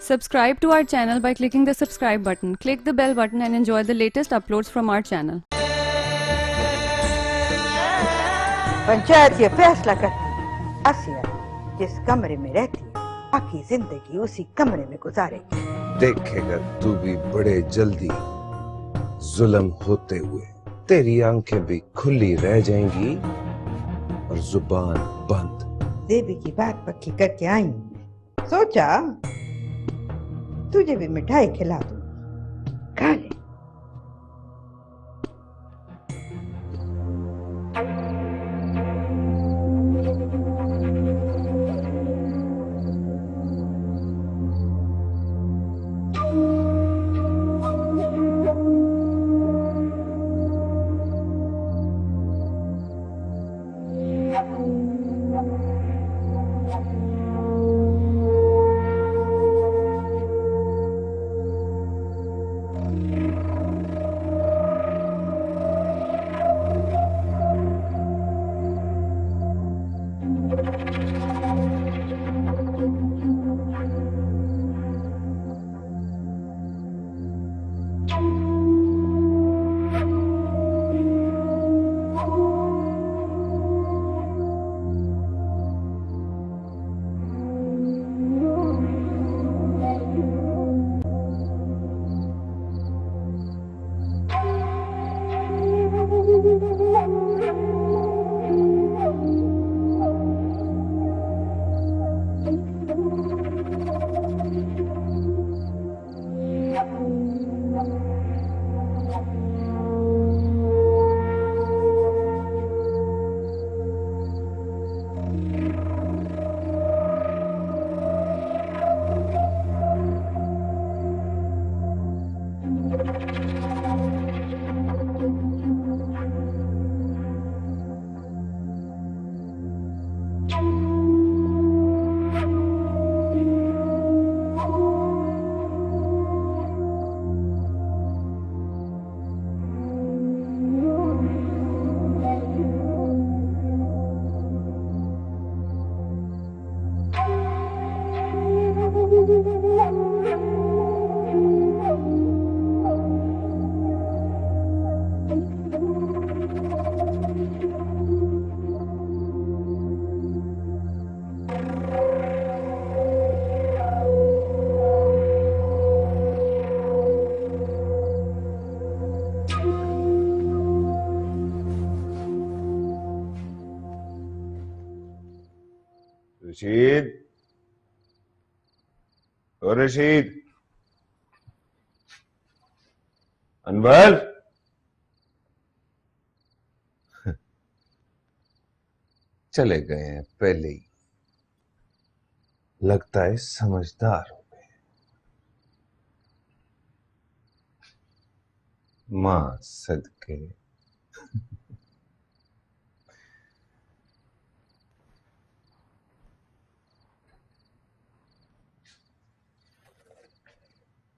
Subscribe to our channel by clicking the subscribe button. Click the bell button and enjoy the latest uploads from our channel. Panchayat ये फैसला करती आसिया जिस कमरे में रहती है बाकी जिंदगी उसी कमरे में गुजारेगी। देखेगा तू भी बड़े जल्दी जुल्म होते हुए तेरी आंखें भी खुली रह जाएंगी और जुबान बंद। देवी की बात पक्की करके आई हूँ। सोचा तुझे भी मिठाई खिला दूँ, खा ले। रशीद, ओ रशीद, अनवर, चले गए हैं पहले ही। लगता है समझदार हो गए। मां सदके।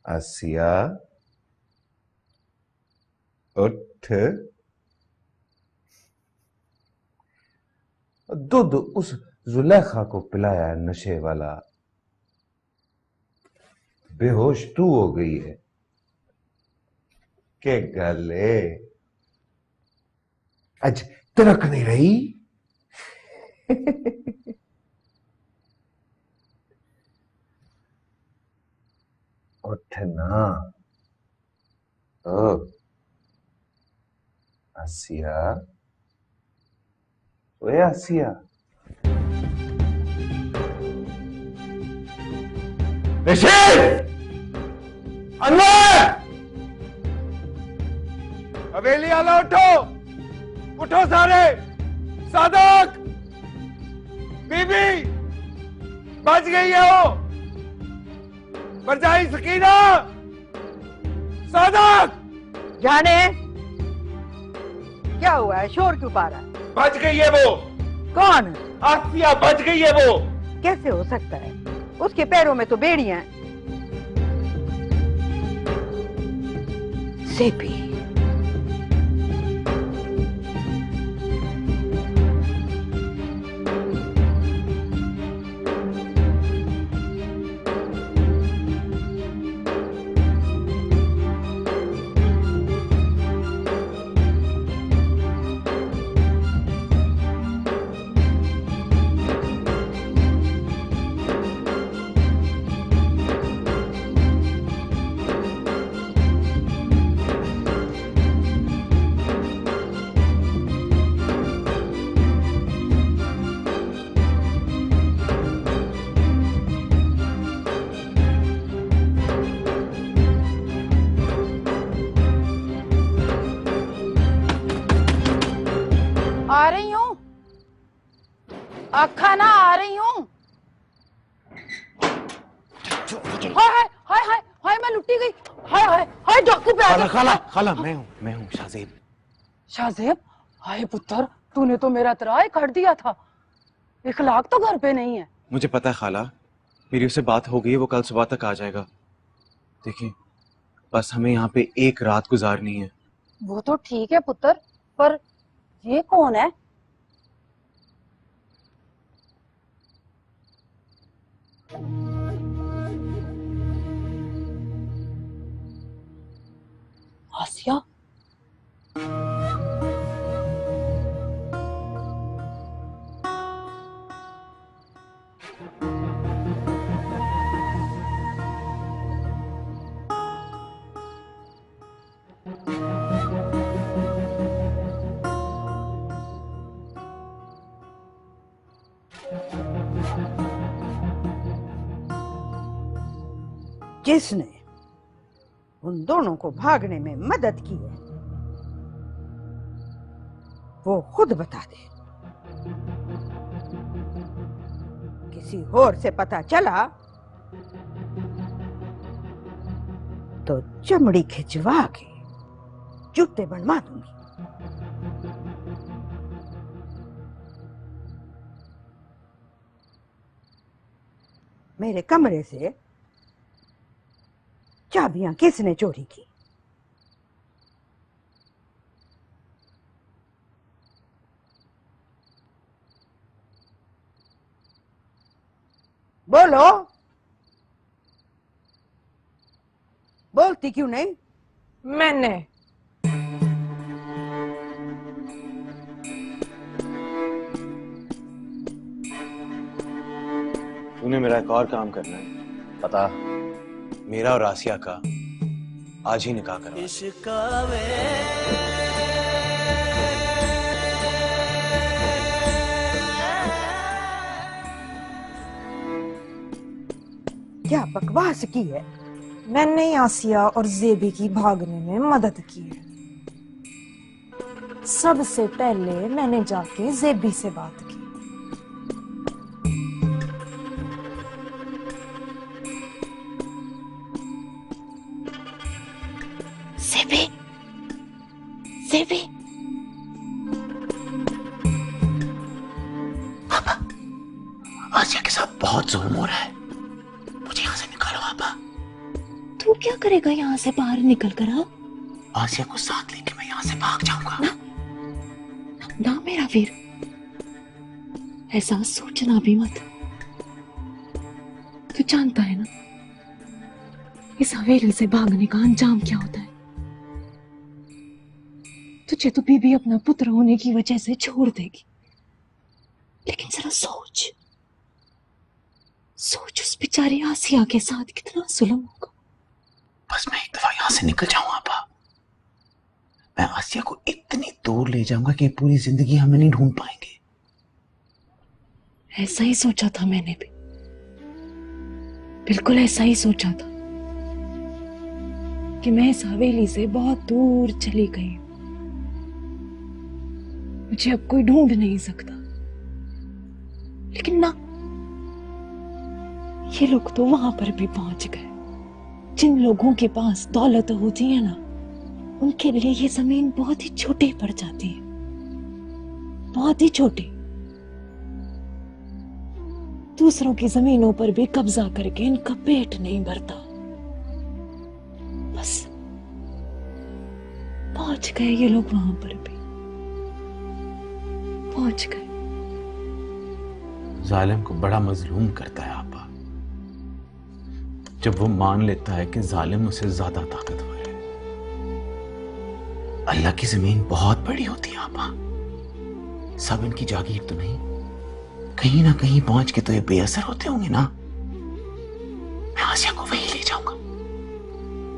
आसिया, उठ। दूध उस जुलेखा को पिलाया नशे वाला। बेहोश तू हो गई है। के गले आज तिरक नहीं रही। उठना। ओ आसिया, ओए आसिया। रशीद, अनवर, हवेली वाला उठो, उठो सारे। सादक, बीबी, बच गई है वो। बरजाई सकीना, सादक। जाने क्या हुआ है, शोर क्यों पा रहा है? बच गई है वो। कौन? आसिया बच गई है वो। कैसे हो सकता है? उसके पैरों में तो बेड़ियां हैं। सेपी, आखा ना आ रही हूँ। हाय हाय हाय हाय हाय, मैं लुटी गई। हाय हाय हाय, डॉक्टर पे आ खाला गया। खाला खाला, मैं हूँ शाहजेब। शाहजेब, हाय पुत्र, तूने तो मेरा तराय काट दिया था। इखलाक तो घर पे नहीं है। मुझे पता है खाला, मेरी उससे बात हो गई है, वो कल सुबह तक आ जाएगा। देखिए, बस हमें यहाँ पे एक रात गुजारनी है। वो तो ठीक है पुत्र, पर ये कौन है? आसिया। जिसने उन दोनों को भागने में मदद की है वो खुद बता दे। किसी और से पता चला तो चमड़ी खिंचवा के जूते बनवा दूंगी। मेरे कमरे से चाबियां किसने चोरी की? बोलो, बोलती क्यों नहीं? मैंने। तूने मेरा एक और काम करना है। पता, मेरा और आसिया का आज ही निकाह करवा। क्या बकवास की है? मैंने आसिया और जेबी की भागने में मदद की है। सबसे पहले मैंने जाके जेबी से बात की। जेबी, जेबी, पापा, आसिया के साथ बहुत जुल्म हो रहा है, मुझे यहाँ से निकालो पापा। तू क्या करेगा यहाँ से बाहर निकल कर? हाँ, आसिया को साथ लेके मैं यहाँ से भाग जाऊंगा। ना मेरा वीर, ऐसा सोचना भी मत। तू जानता है ना इस हवेली से भागने का अंजाम क्या होता है। तुझे तो बीबी अपना पुत्र होने की वजह से छोड़ देगी, लेकिन जरा सोच सोच उस बेचारी आसिया के साथ कितना जुल्म होगा। बस मैं एक दफा यहाँ से निकल जाऊं आपा। मैं आसिया को इतनी दूर ले जाऊंगा कि पूरी जिंदगी हमें नहीं ढूंढ पाएंगे। ऐसा ही सोचा था मैंने भी, बिल्कुल ऐसा ही सोचा था कि मैं इस हवेली से बहुत दूर चली गई हूं, मुझे अब कोई ढूंढ नहीं सकता। लेकिन ना, ये लोग तो वहां पर भी पहुंच गए। जिन लोगों के पास दौलत होती है ना, उनके लिए ये जमीन बहुत ही छोटी पड़ जाती है, बहुत ही छोटी। दूसरों की जमीनों पर भी कब्जा करके इनका पेट नहीं भरता। बस पहुंच गए ये लोग, वहां पर भी पहुंच गए। जालिम को बड़ा मजलूम करता है आपा, जब वो मान लेता है कि जालिम उसे ज्यादा ताकतवर है। अल्लाह की जमीन बहुत बड़ी होती है आपा, सब इनकी जागीर तो नहीं। कहीं ना कहीं पहुंच के तो ये बेअसर होते होंगे ना। मैं आसिया को वहीं ले जाऊंगा,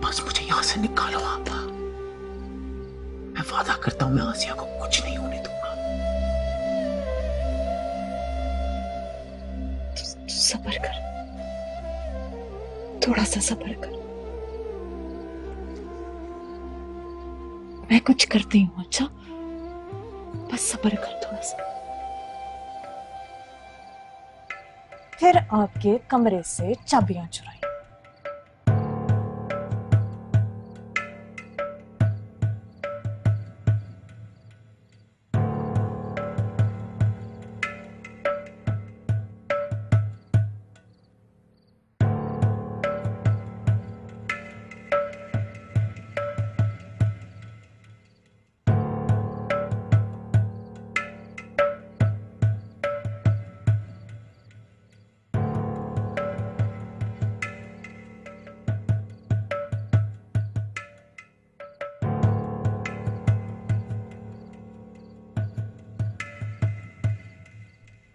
बस मुझे यहां से निकालो आपा। मैं वादा करता हूं मैं आसिया को कुछ नहीं होने दूंगा। सब्र कर, थोड़ा सा सब्र कर। मैं कुछ करती हूँ, अच्छा? बस सब्र कर थोड़ा सा। फिर आपके कमरे से चाबियां चुराई।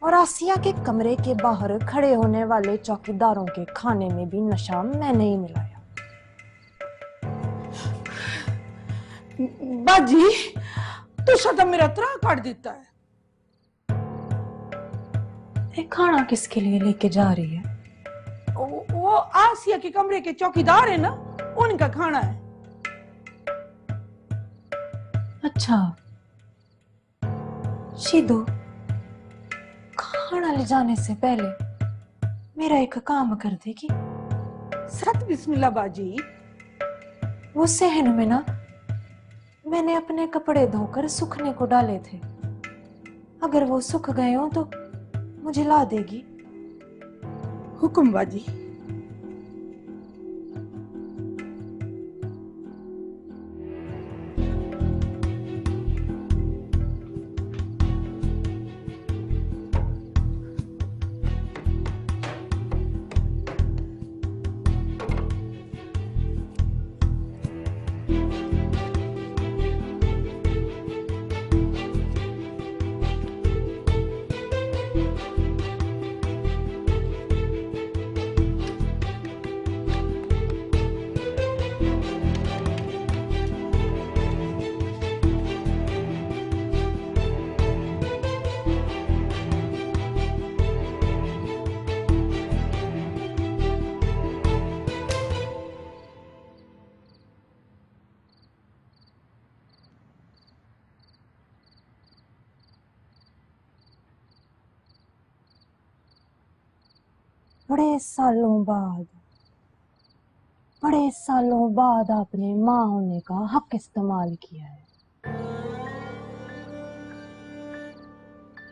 और आसिया के कमरे के बाहर खड़े होने वाले चौकीदारों के खाने में भी नशा मैंने ही मिलाया। बाजी तुसा तो मेरा त्रा काट देता है। ये खाना किसके लिए लेके जा रही है? वो आसिया के कमरे के चौकीदार है ना, उनका खाना है। अच्छा शीदो, खाना ले जाने से पहले मेरा एक काम कर देगी? सत बिस्मिल्लाह बाजी। वो सहन में ना मैंने अपने कपड़े धोकर सूखने को डाले थे, अगर वो सूख गए हो तो मुझे ला देगी? हुक्म बाजी। बड़े सालों बाद आपने माँ होने का हक इस्तेमाल किया है।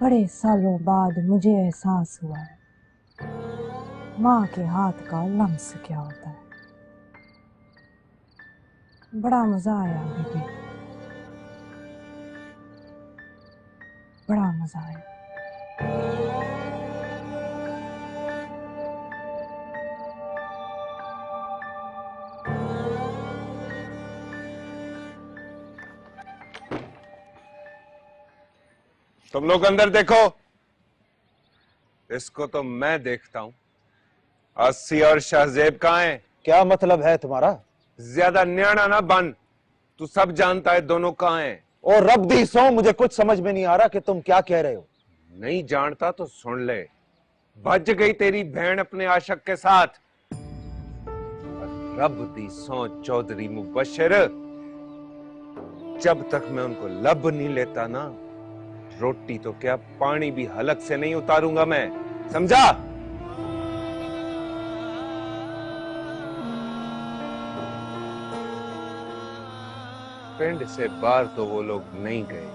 बड़े सालों बाद मुझे एहसास हुआ है माँ के हाथ का लम्स क्या होता है। बड़ा मजा आया बेबी, बड़ा मजा आया। तुम लोग अंदर देखो, इसको तो मैं देखता हूं। अस्सी और शाहजेब कहाँ हैं? क्या मतलब है तुम्हारा? ज्यादा न्याणा ना बन, तू सब जानता है दोनों कहाँ हैं। और रब दी सो, मुझे कुछ समझ में नहीं आ रहा कि तुम क्या कह रहे हो। नहीं जानता तो सुन ले, भज गई तेरी बहन अपने आशिक के साथ। रब दी सो चौधरी मुबशर, जब तक मैं उनको लब नहीं लेता ना, रोटी तो क्या पानी भी हलक से नहीं उतारूंगा मैं, समझा? पिंड से बाहर तो वो लोग नहीं गए,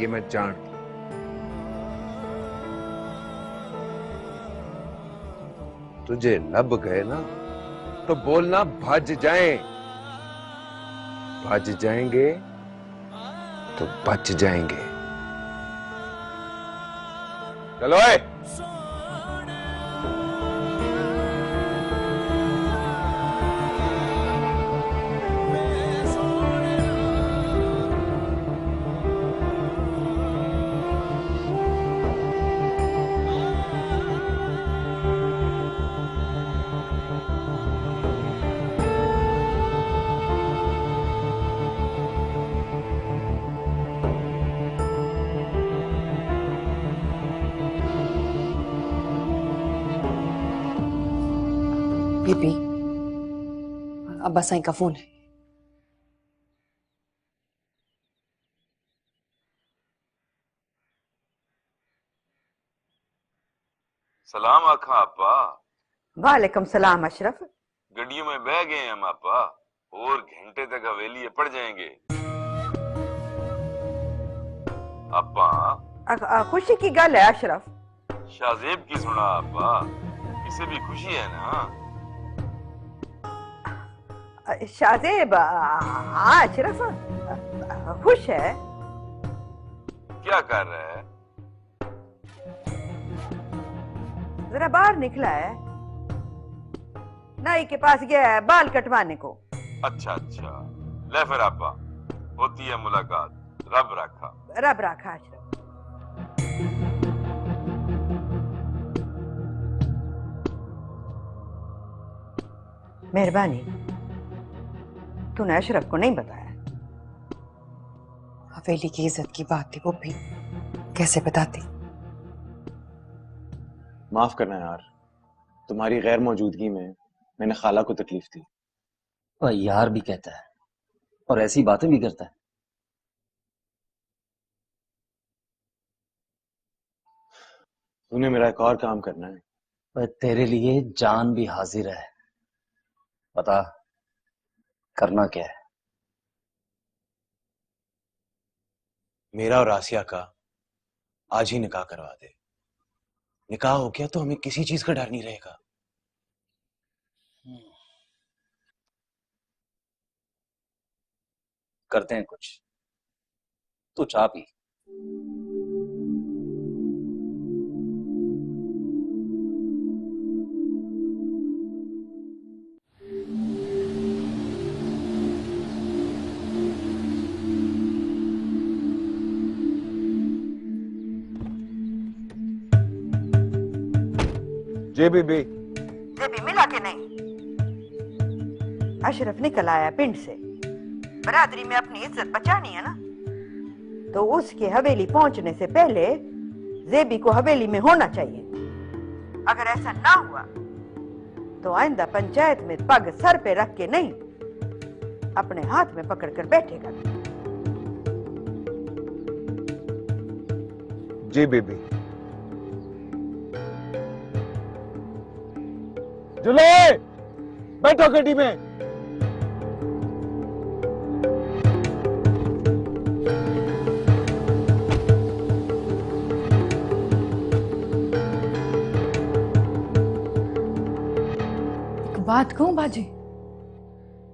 ये मैं जानता। तुझे लब गए ना तो बोलना भज जाएं। भज जाएंगे तो बच जाएंगे। चलो ए। बीबी, अब्बा साईं का फोन है। सलाम आखा आपा। वालेकुम सलाम अशरफ। गड्डियों में बह गए हम आपा, और घंटे तक हवेली पड़ जाएंगे। आपा खुशी की गल है अशरफ। शाहजेब की सुना आपा, इसे भी खुशी है ना। शाहजेब हाँ अशरफ खुश है। क्या कर रहा है? जरा बाहर निकला है, नाई के पास गया है बाल कटवाने को। अच्छा अच्छा, ले फिर आपा, होती है मुलाकात। रब रखा। रब रखा अशरफ। मेहरबानी, तूने अशरफ को नहीं बताया। हवेली की इज्जत की बात थी, वो भी कैसे बताती। माफ करना यार, तुम्हारी गैर मौजूदगी में मैंने खाला को तकलीफ दी। और यार भी कहता है और ऐसी बातें भी करता है। तूने मेरा एक और काम करना है। पर तेरे लिए जान भी हाजिर है, पता करना क्या है? मेरा और आसिया का आज ही निकाह करवा दे। निकाह हो गया तो हमें किसी चीज का डर नहीं रहेगा। करते हैं कुछ, तू चाह पी। जी बीबी। जेबी मिला के नहीं? अशरफ निकल आया पिंड से। बरादरी में अपनी इज्जत बचानी है ना, तो उसकी हवेली पहुंचने से पहले जेबी को हवेली में होना चाहिए। अगर ऐसा ना हुआ तो आइंदा पंचायत में पग सर पे रख के नहीं, अपने हाथ में पकड़ कर बैठेगा। जी बीबी। जुले, बैठो गड्डी में। बात कहूं बाजी?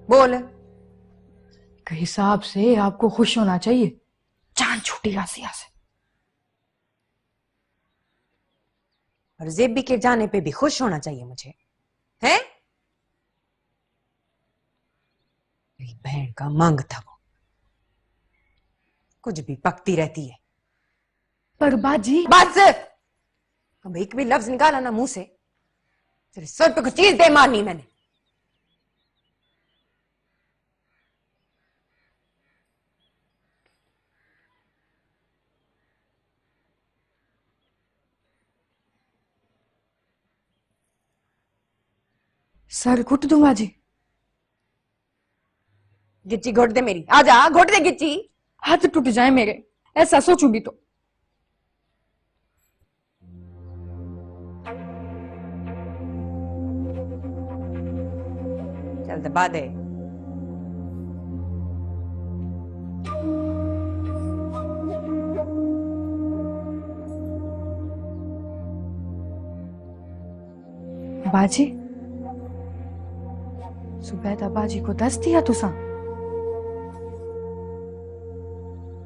बोल। एक हिसाब से आपको खुश होना चाहिए, जान छूटी आसिया से। और जेबी के जाने पे भी खुश होना चाहिए मुझे, हैं? मेरी बहन का मांग था वो, कुछ भी पकती रहती है। पर बाजी बस, अब एक भी लफ्ज निकाला ना मुंह से, तेरे सर पे कुछ चीज दे मारनी मैंने। सर घुट दूं बाजी? गिच्ची घोट दे मेरी, आजा घोट दे गिच्ची। हाथ टूट जाए मेरे, ऐसा सोचूं भी तो। चल दबा दे। बाजी सुबैदा बाजी को दस दिया तुसा?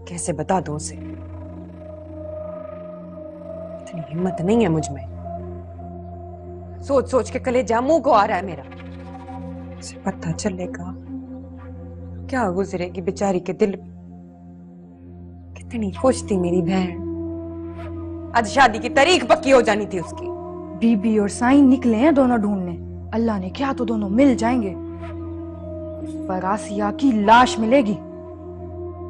कैसे बता दो उसे, इतनी हिम्मत नहीं है मुझ में। सोच सोच के कलेजा मुंह को आ रहा है मेरा। उसे पता चलेगा क्या गुजरेगी बेचारी के दिल में। कितनी खुश थी मेरी बहन, आज शादी की तारीख पक्की हो जानी थी उसकी। बीबी और साईं निकले हैं दोनों ढूंढने, अल्लाह ने क्या तो दोनों मिल जाएंगे। पर आसिया की लाश मिलेगी,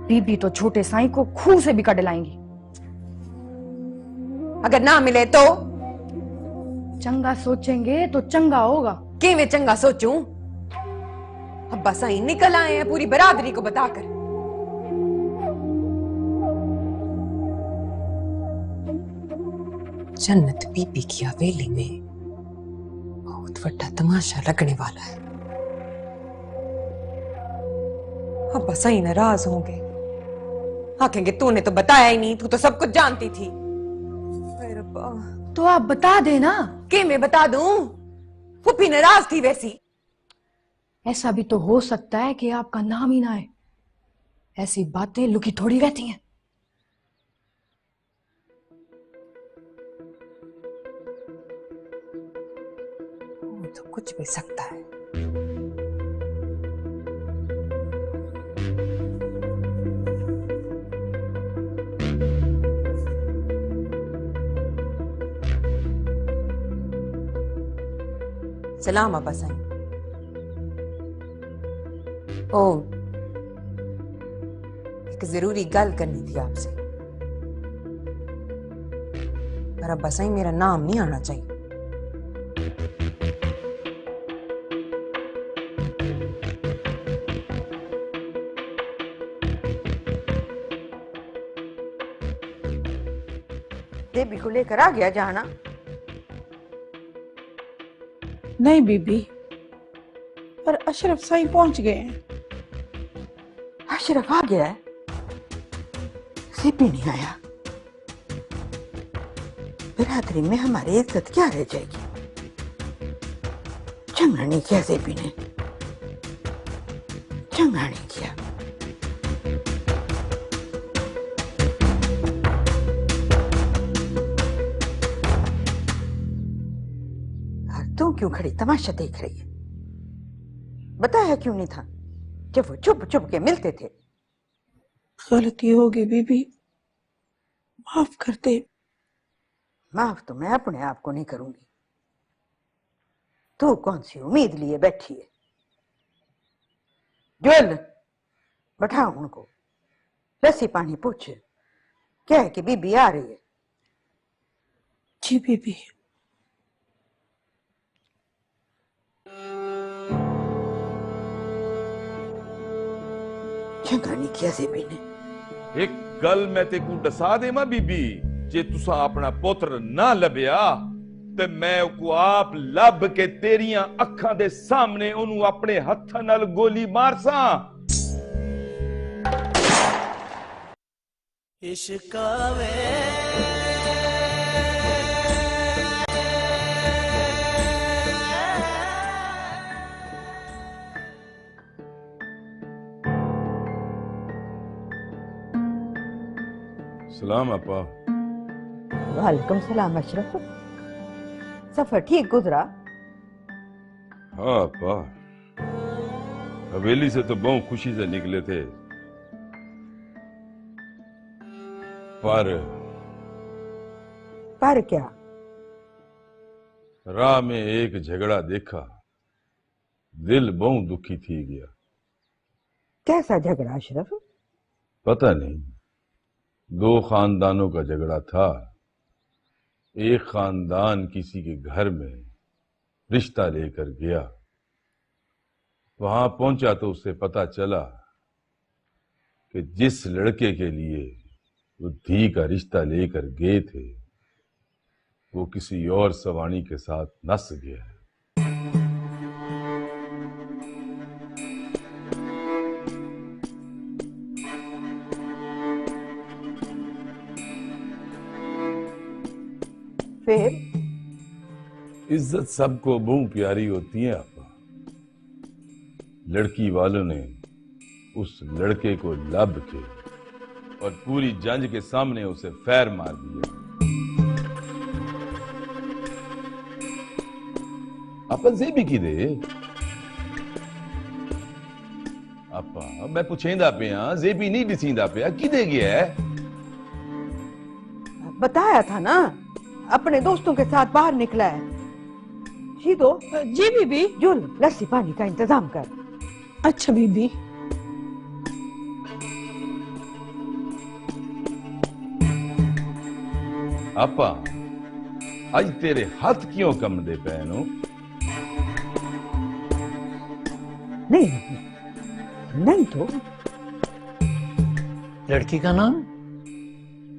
बीबी तो छोटे साईं को खूह से भी कट लाएंगी। अगर ना मिले तो चंगा सोचेंगे तो चंगा होगा। कि मैं चंगा सोचूं? अब्बा साईं निकल आए हैं पूरी बरादरी को बताकर। जन्नत बीबी की हवेली में बहुत बड़ा तमाशा लगने वाला है। अब्बा सही नाराज होंगे, आखेंगे तूने तो बताया ही नहीं, तू तो सब कुछ जानती थी। अरे रब्बा, तो आप बता देना। कि मैं बता दूं? फूफी नाराज थी वैसी। ऐसा भी तो हो सकता है कि आपका नाम ही ना है। ऐसी बातें लुकी थोड़ी रहती हैं। वो तो कुछ भी सकता है। सलाम अब्बा साईं। ओ, एक जरूरी गल करनी थी आपसे, पर अब्बा साईं मेरा नाम नहीं आना चाहिए। देवी को लेकर आ गया जाना? नहीं बीबी, पर अशरफ साईं पहुंच गए हैं। अशरफ आ गया है? सीपी नहीं आया? बिरादरी में हमारी इज्जत क्या रह जाएगी? चंगा नहीं किया सीपी ने, चंगा नहीं किया। तू क्यों खड़ी तमाशा देख रही है? बताया क्यों नहीं था जब वो चुप चुप के मिलते थे? गलती हो गई बीबी, माफ कर दे। माफ तो मैं अपने आप को नहीं करूंगी। तू कौन सी उम्मीद लिए बैठी है? ज्वेल, बैठाओ उनको, लस्सी पानी पूछ, क्या है कि बीबी आ रही है। जी बीबी। चंगा नहीं किया सेबी ने। एक गल मैं तेकू दसा देवा बीबी, जे तुसा अपना पुत्र ना लभ्या ते मैं को आप लब के तेरियां अखां दे सामने ओनू अपने हत्थां नाल गोली मारसा। इश्कावे सलाम अपा। वालेकुम सलाम अशरफ, सफर ठीक गुजरा? हाँ अपा, हवेली से तो बहुत खुशी से निकले थे, पर क्या? राह में एक झगड़ा देखा, दिल बहुत दुखी थी गया। कैसा झगड़ा अशरफ? पता नहीं, दो खानदानों का झगड़ा था। एक खानदान किसी के घर में रिश्ता लेकर गया, वहां पहुंचा तो उसे पता चला कि जिस लड़के के लिए वो धी का रिश्ता लेकर गए थे वो किसी और सवानी के साथ नस गया है। फिर? इज्जत सबको बहुत प्यारी होती है आपा। लड़की वालों ने उस लड़के को लब के और पूरी जंज के सामने उसे फैर मार दिया। अपन से भी की दे आपा, मैं पुछेंदा पिया, जेबी नहीं दिसींदा पिया, किदे गया है? बताया था ना, अपने दोस्तों के साथ बाहर निकला है। शीदो। जी बीबी। जुल, लस्सी पानी का इंतजाम कर। अच्छा बीबी। आपा, आज तेरे हाथ क्यों कम दे पैनो? नहीं नहीं तो। लड़की का नाम?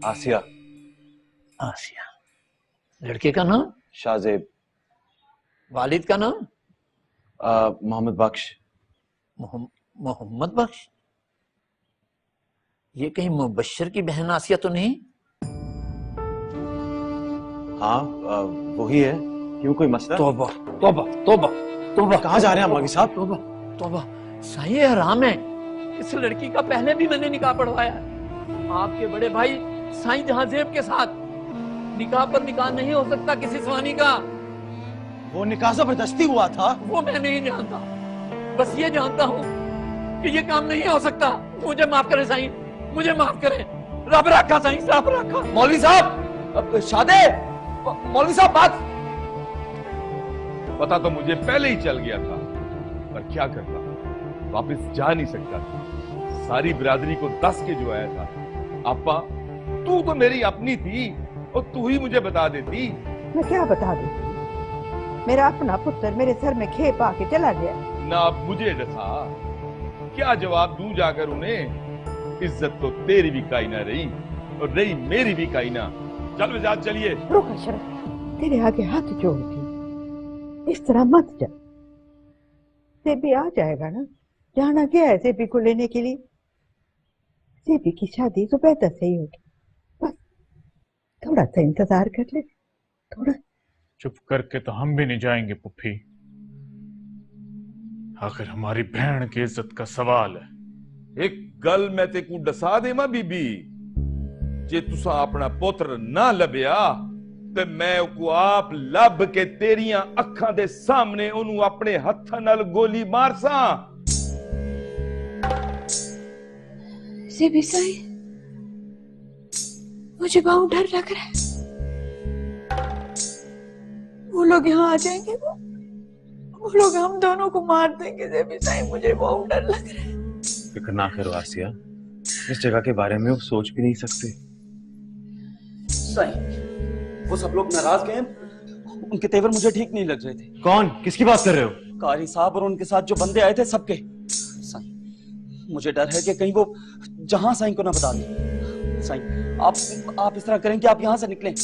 आसिया। आसिया। लड़के का नाम? शाहजेब। वालिद का नाम? मोहम्मद बख्श। मोहम्मद बख्श? ये कहीं मुबश्शिर की बहन आसिया तो नहीं? हाँ वही है। क्यों, कोई मसला? तौबा तौबा तौबा तौबा। कहाँ जा रहे हैं अम्मा साहब? तौबा तौबा। सही है, हराम है। इस लड़की का पहले भी मैंने निकाह पढ़वाया है आपके बड़े भाई साईं जहांजेब के साथ। निकाह पर निकाह नहीं हो सकता किसी स्वानी का। वो निकाह जबरदस्ती हुआ था। वो मैं नहीं जानता, बस ये जानता हूँ कि ये काम नहीं हो सकता। मुझे माफ करें साईं, मुझे माफ करें। रब रखा साईं, रब रखा। मौलवी साहब, शादे मौलवी साहब, बात। पता तो मुझे पहले ही चल गया था, पर क्या करता, वापस जा नहीं सकता था। सारी बिरादरी को दस के जो आया था। आपा, तू तो मेरी अपनी थी और तू ही मुझे बता देती। मैं क्या बता देती? मेरा अपना पुत्र मेरे सर में खेप आके चला गया। ना अब मुझे डसा, क्या जवाब दूं जाकर उन्हें? इज्जत तो तेरी भी काई ना रही और रही मेरी भी काई ना। चल विजात, चलिए। रुक अशरफ, तेरे आगे हाथ जोड़ती, इस तरह मत जा। सेबी आ जाएगा ना, जाना क्या है सेबी को लेने के लिए? सेबी की शादी तो बेहतर से ही होगी, बस थोड़ा सा इंतजार कर ले, थोड़ा। चुप करके तो हम भी नहीं जाएंगे पुप्पी। आखिर हमारी बहन की इज्जत का सवाल है। एक गल मैं तेकू दसा देवा बीबी, जे तुसा अपना पुत्र ना लभ्या ते मैं को आप लभ के तेरियां अखां दे सामने ओनू अपने हत्थां नाल गोली मारसा। सेबी साई, मुझे बहुत डर लग रहा है। वो लोग यहाँ आ जाएंगे, वो लोग हम दोनों को मार देंगे। सेबी साई, मुझे बहुत डर लग रहा है। फिक्र ना करो आसिया, इस जगह के बारे में वो सोच भी नहीं सकते। साईं, वो सब लोग नाराज गए, उनके तेवर मुझे ठीक नहीं लग रहे थे। कौन, किसकी बात कर रहे हो? कारी साहब और उनके साथ जो बंदे आए थे सबके। साईं, मुझे डर है कि कहीं वो जहां साईं को ना बता दें। साईं, आप इस तरह करें कि आप यहाँ से निकलें,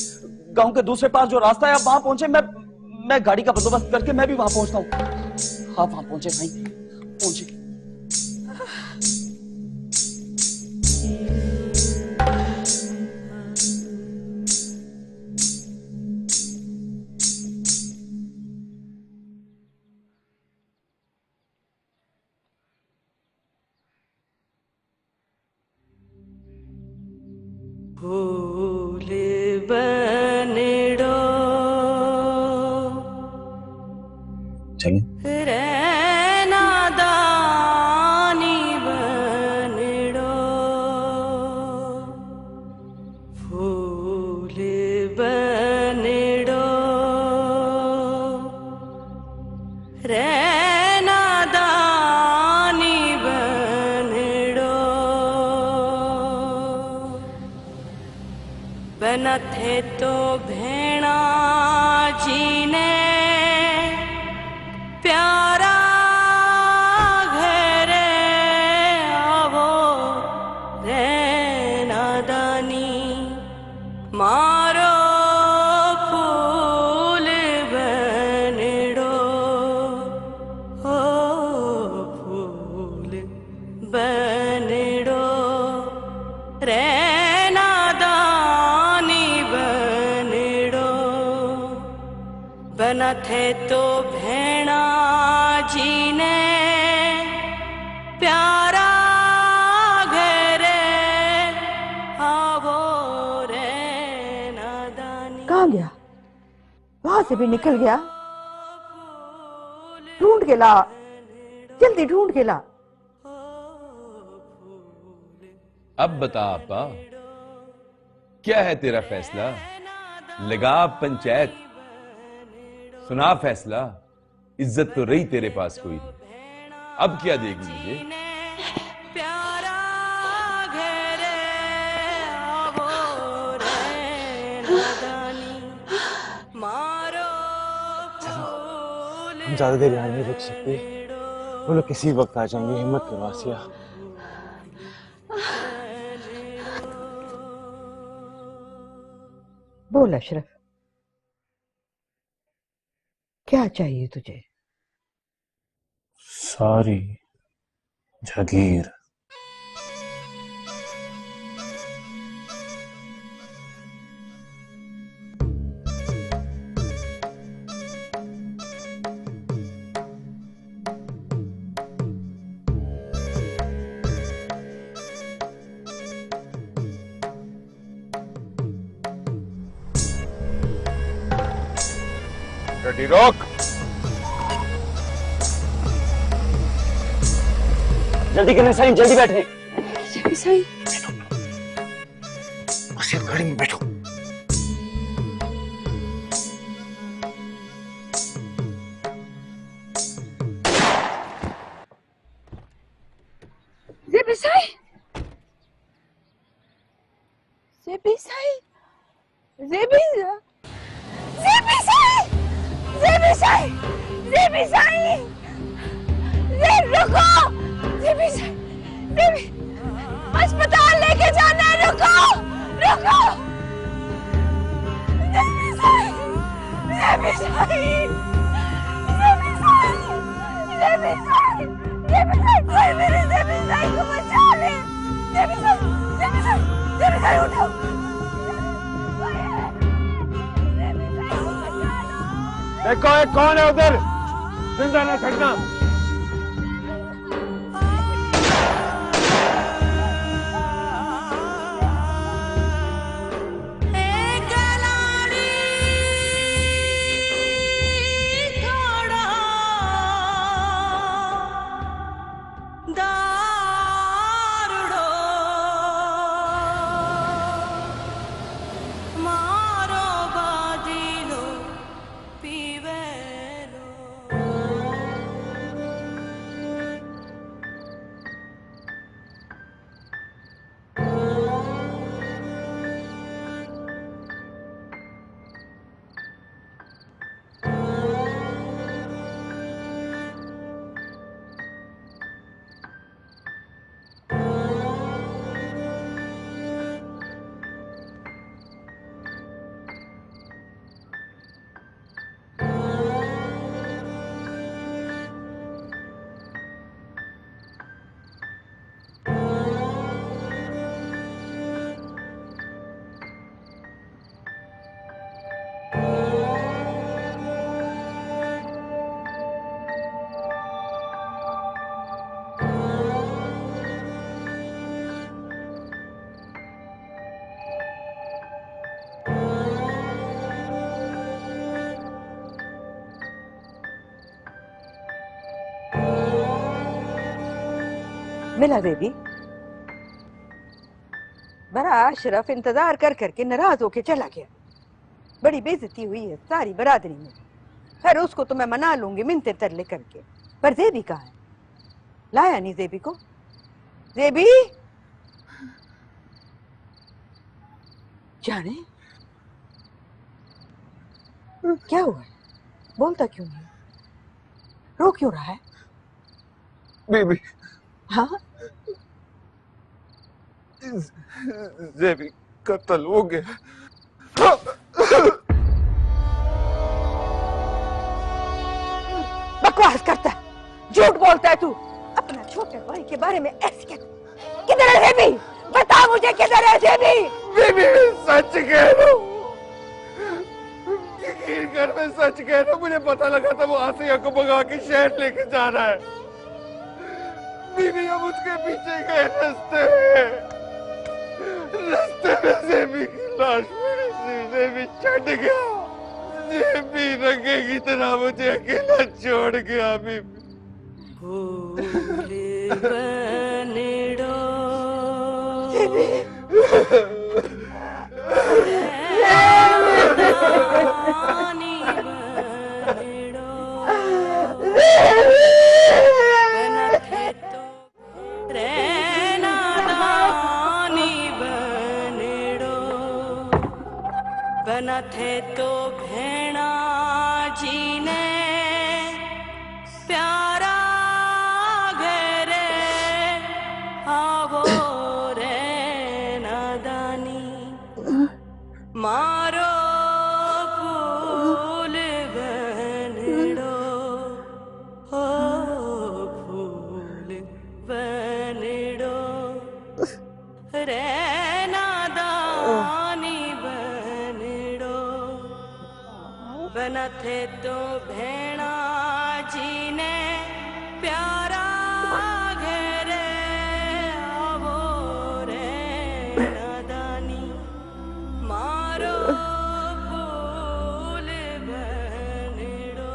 गांव के दूसरे पार जो रास्ता है आप वहां पहुंचे। मैं गाड़ी का बंदोबस्त करके मैं भी वहां पहुंचता हूँ। आप वहां पहुंचे साईं, पहुंचे। फूल बनड़ो चलें। रहना दानी बनड़ो, फूल बनड़ो रहना दानी बनड़ो। बना थे तो भेणा जी ने प्यारा घरे आवो रहना दानी मारो फूल बनड़ो, हो फूल बनड़ो रहना दानी बनड़ो। बना थे तो भेणा जी ने प्यारा घरे आवो रहना दानी। कहाँ गया? वहां से भी निकल गया? ढूंढ के ला, जल्दी ढूंढ के ला। अब बता आपा, क्या है तेरा फैसला? लगा पंचायत, सुना फैसला। इज्जत तो रही तेरे पास कोई नहीं, अब क्या देगी मुझे? प्यारा घरे आवो रहना दानी मारो फूल। हम ज्यादा देर यहाँ नहीं रुक सकते, वो लोग किसी वक्त आ जाएंगे। हिम्मत करो आसिया। बोल अशरफ, क्या चाहिए तुझे? सारी जागीर। गड्डी रोक। जल्दी करें साईं, जल्दी बैठे। साईं उसे गाड़ी में बैठो। ज़ेबी साईं, ज़ेबी साईं, ज़ेबी साईं, ज़ेबी साईं, ज़ेबी साईं, रुको, ज़ेबी साईं, ज़ेबी अस्पताल लेके जाना है, रुको, रुको, ज़ेबी साईं, ज़ेबी साईं, ज़ेबी साईं, ज़ेबी साईं, ज़ेबी साईं, कोई मेरे ज़ेबी साईं को बचा ले, ज़ेबी साईं, ज़ेबी साईं, ज़ेबी साईं उठो। देखो एक कौन है उधर, जिंदा ना छड़ना। मिला देवी? बड़ा अशरफ इंतजार कर करके नाराज होके चला गया। बड़ी बेइज्जती हुई है सारी बरादरी में। खैर उसको तो मैं मना लूंगी मिन्नतें तरले करके, पर जेबी कहाँ है? लाया नहीं जेबी को? जेबी जाने क्या हुआ है, बोलता क्यों नहीं, रो क्यों रहा है? बीबी हाँ जेबी कत्ल हो गया। बकवास करता है, झूठ बोलता है तू। अपना छोटे भाई के बारे में ऐसे क्या? किधर है जेबी? बता मुझे किधर है जेबी? बीबी सच कह रहा हूँ, घर में सच कह रहा हूँ। मुझे पता लगा था वो आसिया को भगा के शहर लेके जा रहा है। बीबी हम उसके पीछे गए रास्ते में जेबी की लाश मेरे सीने में चढ़ गया। जेबी रंगे की तरह मुझे अकेला छोड़ गया। बीबी बना थे तो भेणा जी ने प्यारा घेरे आवो रे नादानी मारो फूल बन न थे तो भेणा जी ने प्यारा घेरे आवो रे नादानी मारो फूल बनेड़ो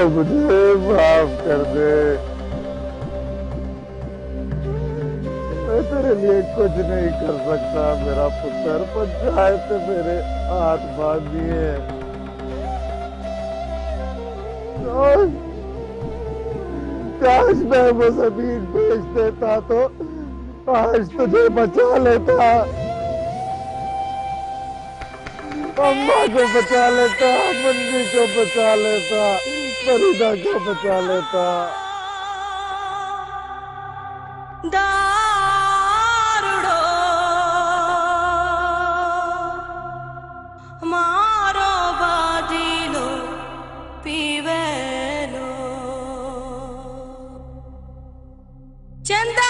मुझे माफ कर दे। मैं तेरे लिए कुछ नहीं कर सकता मेरा पुत्र, पंचायत ने मेरे हाथ बांध दिए। काश मैं वो जमीन बेच देता तो आज तुझे बचा लेता, अम्मा को बचा लेता, मंदी को बचा लेता, फरीदा को बचा लेता। दारुड़ो मारो बादिलो पीवेलो चंदा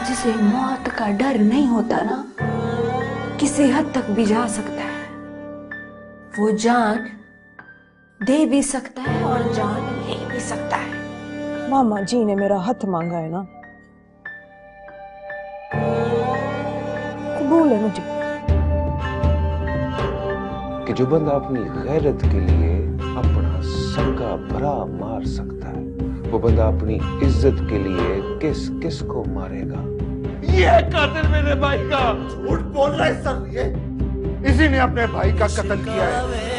जिसे मौत का डर नहीं होता ना, किसी हद तक भी जा सकता है। वो जान दे भी सकता है और जान ले भी सकता है। मामा जी ने मेरा हाथ मांगा है ना, कबूल है मुझे कि जो बंदा अपनी गैरत के लिए अपना संगा भरा मार सकता है, वो बंदा अपनी इज्जत के लिए किस किस को मारेगा। ये कातिल मेरे भाई का झूठ बोल रहा है सर, ये इसी ने अपने भाई का कत्ल किया है।